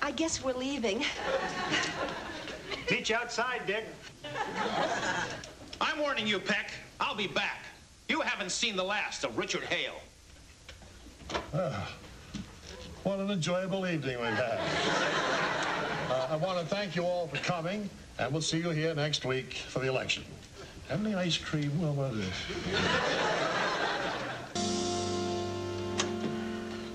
I guess we're leaving. Meet you outside, Dick. I'm warning you, Peck. I'll be back. You haven't seen the last of Richard Hale. What an enjoyable evening we've had. I want to thank you all for coming, and we'll see you here next week for the election. Have any ice cream? Well, what is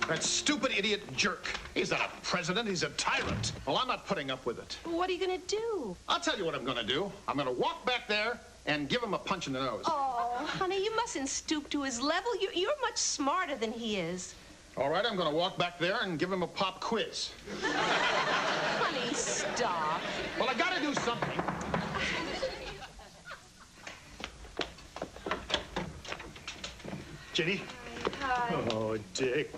That stupid idiot jerk. He's not a president, he's a tyrant. Well, I'm not putting up with it. What are you going to do? I'll tell you what I'm going to do. I'm going to walk back there and give him a punch in the nose. Oh, honey, you mustn't stoop to his level. You're much smarter than he is. All right, I'm going to walk back there and give him a pop quiz. Honey, stop. Well, I got to do something. Ginny? Hi. Oh, Dick.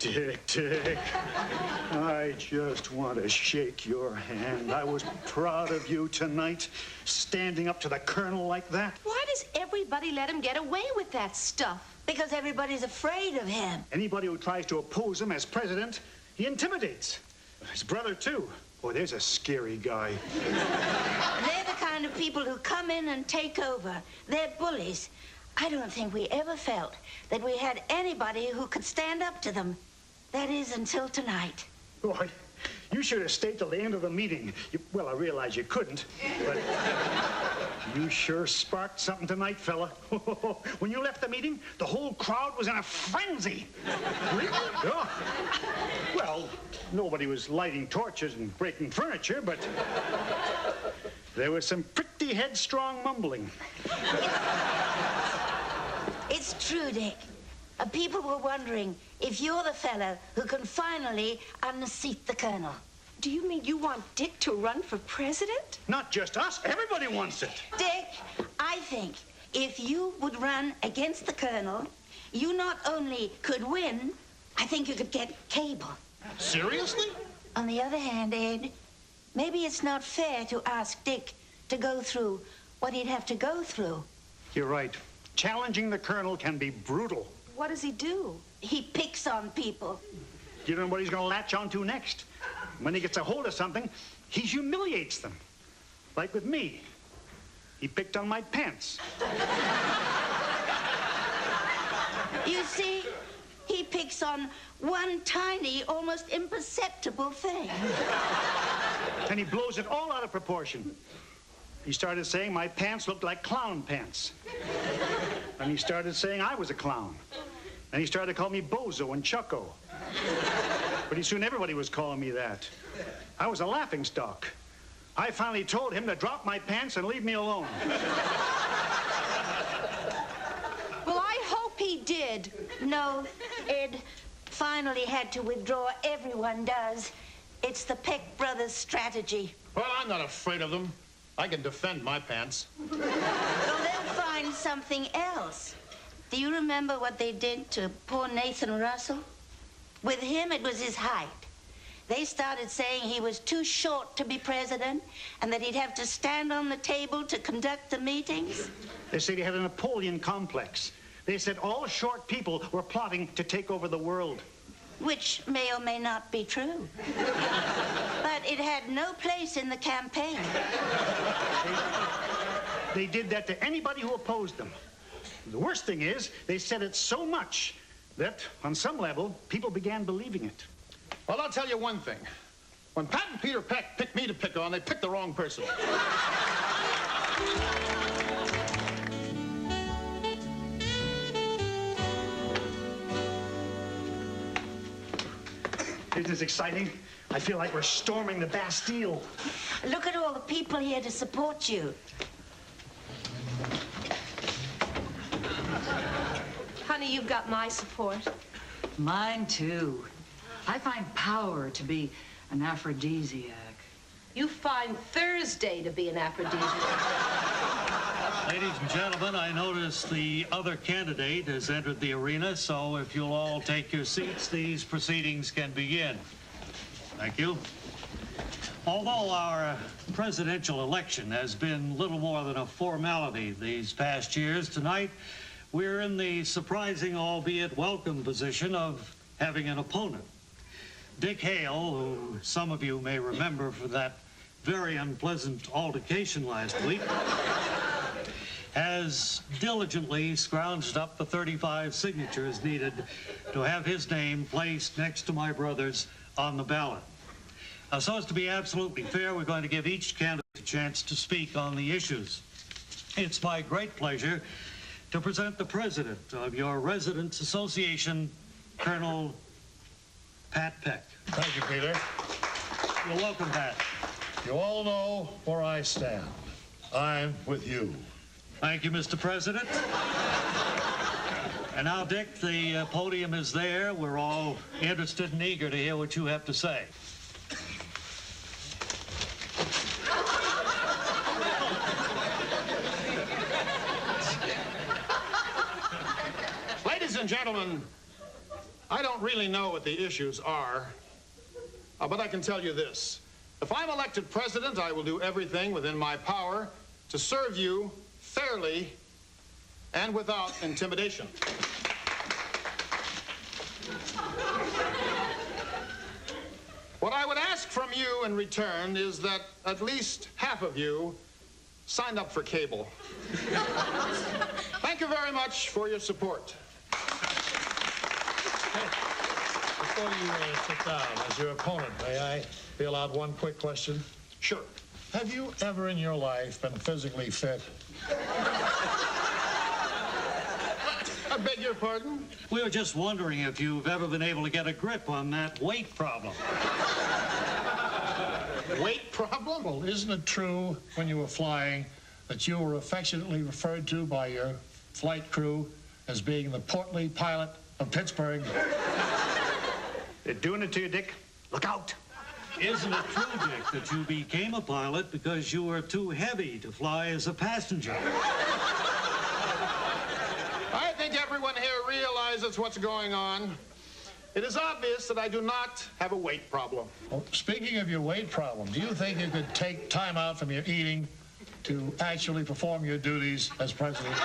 I just want to shake your hand. I was proud of you tonight, standing up to the colonel like that. Why does everybody let him get away with that stuff? Because everybody's afraid of him. Anybody who tries to oppose him as president, he intimidates. His brother, too. Boy, there's a scary guy. They're the kind of people who come in and take over. They're bullies. I don't think we ever felt that we had anybody who could stand up to them. That is, until tonight. Boy, you should have stayed till the end of the meeting. Well, I realize you couldn't, but you sure sparked something tonight, fella. When you left the meeting, the whole crowd was in a frenzy. Oh. Well, nobody was lighting torches and breaking furniture, but there was some pretty headstrong mumbling. It's true, Dick. People were wondering if you're the fellow who can finally unseat the colonel. Do you mean you want Dick to run for president? Not just us. Everybody wants it. Dick, I think if you would run against the colonel, you not only could win, I think you could get cable. Seriously? On the other hand, Ed, maybe it's not fair to ask Dick to go through what he'd have to go through. You're right. Challenging the colonel can be brutal. What does he do? He picks on people. You don't know what he's going to latch onto next. When he gets a hold of something, he humiliates them. Like with me. He picked on my pants. You see, he picks on one tiny, almost imperceptible thing. And he blows it all out of proportion. He started saying my pants looked like clown pants. And he started saying I was a clown. And he started to call me Bozo and Chucko. Pretty soon everybody was calling me that. I was a laughingstock. I finally told him to drop my pants and leave me alone. Well, I hope he did. No, Ed finally had to withdraw. Everyone does. It's the Peck brothers' strategy. Well, I'm not afraid of them. I can defend my pants. Well, they'll find something else. Do you remember what they did to poor Nathan Russell? With him, it was his height. They started saying he was too short to be president and that he'd have to stand on the table to conduct the meetings. They said he had a Napoleon complex. They said all short people were plotting to take over the world. Which may or may not be true. But it had no place in the campaign. They did that to anybody who opposed them. The worst thing is, they said it so much that, on some level, people began believing it. Well, I'll tell you one thing. When Pat and Peter Peck picked me to pick on, they picked the wrong person. Isn't this exciting? I feel like we're storming the Bastille. Look at all the people here to support you. Honey, you've got my support. Mine, too. I find power to be an aphrodisiac. You find Thursday to be an aphrodisiac. Ladies and gentlemen, I notice the other candidate has entered the arena, so if you'll all take your seats, these proceedings can begin. Thank you. Although our presidential election has been little more than a formality these past years, tonight we're in the surprising, albeit welcome, position of having an opponent. Dick Hale, who some of you may remember for that very unpleasant altercation last week, has diligently scrounged up the 35 signatures needed to have his name placed next to my brother's on the ballot. So as to be absolutely fair, we're going to give each candidate a chance to speak on the issues. It's my great pleasure to present the president of your Residents Association, Colonel Pat Peck. Thank you, Peter. You're welcome, Pat. You all know where I stand. I'm with you. Thank you, Mr. President. And now, Dick, the podium is there. We're all interested and eager to hear what you have to say. Ladies and gentlemen, I don't really know what the issues are, but I can tell you this. If I'm elected president, I will do everything within my power to serve you fairly and without intimidation. What I would ask from you in return is that at least half of you signed up for cable. Thank you very much for your support. Before you sit down, as your opponent, may I be allowed one quick question? Sure. Have you ever in your life been physically fit? I beg your pardon? We were just wondering if you've ever been able to get a grip on that weight problem. Weight problem? Well, isn't it true when you were flying that you were affectionately referred to by your flight crew as being the portly pilot of Pittsburgh? They're doing it to you, Dick. Look out. Isn't it true, Dick, that you became a pilot because you were too heavy to fly as a passenger? I think everyone here realizes what's going on. It is obvious that I do not have a weight problem. Well, speaking of your weight problem, do you think you could take time out from your eating to actually perform your duties as president?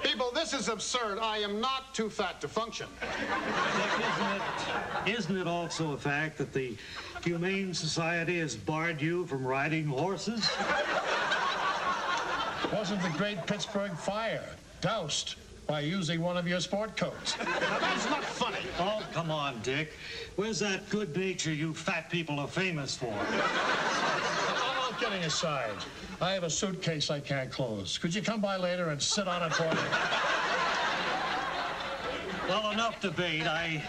People, this is absurd. I am not too fat to function. Dick, isn't it also a fact that the Humane Society has barred you from riding horses? Wasn't the Great Pittsburgh Fire doused by using one of your sport coats? Now, that's not funny. Oh, come on, Dick. Where's that good nature you fat people are famous for? All kidding aside, I have a suitcase I can't close. Could you come by later and sit on it for me? Well, enough debate. I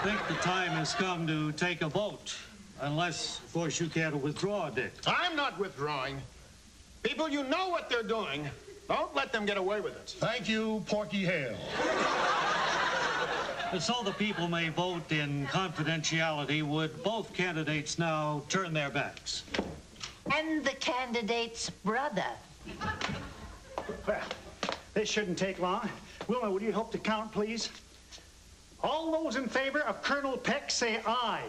think the time has come to take a vote. Unless, of course, you care to withdraw, Dick. I'm not withdrawing. People, you know what they're doing. Don't let them get away with it. Thank you, Porky Hale. And so the people may vote in confidentiality, would both candidates now turn their backs? And the candidate's brother. Well, this shouldn't take long. Wilma, would you help to count, please? All those in favor of Colonel Peck say aye.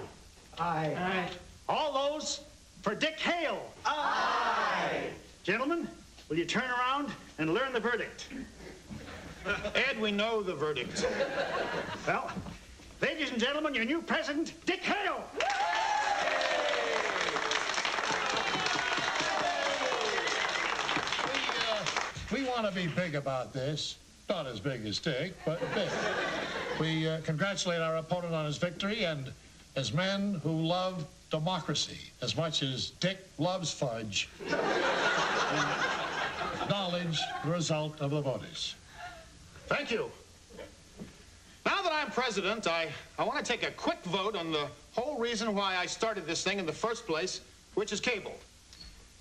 Aye. Aye. All those for Dick Hale. Aye. Gentlemen, will you turn around and learn the verdict? Ed, we know the verdict. Well, ladies and gentlemen, your new president, Dick Hale. We want to be big about this. Not as big as Dick, but big. We congratulate our opponent on his victory, and as men who love democracy as much as Dick loves fudge, we acknowledge the result of the voters. Thank you. Now that I'm president, I want to take a quick vote on the whole reason why I started this thing in the first place, which is cable.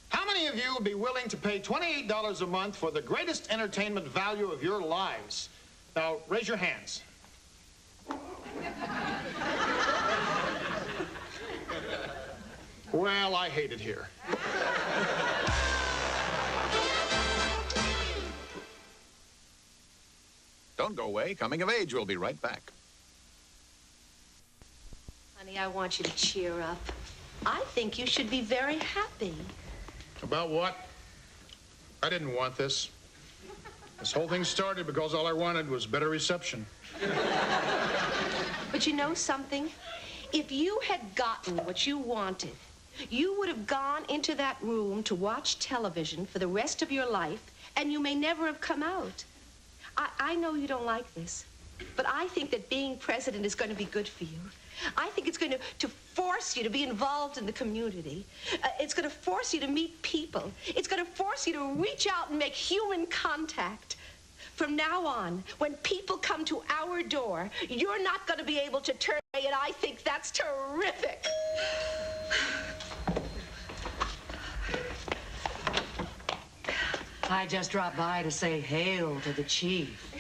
How many of you would be willing to pay $28 a month for the greatest entertainment value of your lives? Now, raise your hands. Well, I hate it here. Don't go away. Coming of Age will be right back. Honey, I want you to cheer up. I think you should be very happy. About what? I didn't want this. This whole thing started because all I wanted was better reception. But But you know something? If you had gotten what you wanted, you would have gone into that room to watch television for the rest of your life, and you may never have come out. I know you don't like this, but I think that being president is going to be good for you. I think it's going to force you to be involved in the community. It's going to force you to meet people. It's going to force you to reach out and make human contact. From now on, when people come to our door, you're not going to be able to turn away, and I think that's terrific. I just dropped by to say hail to the chief.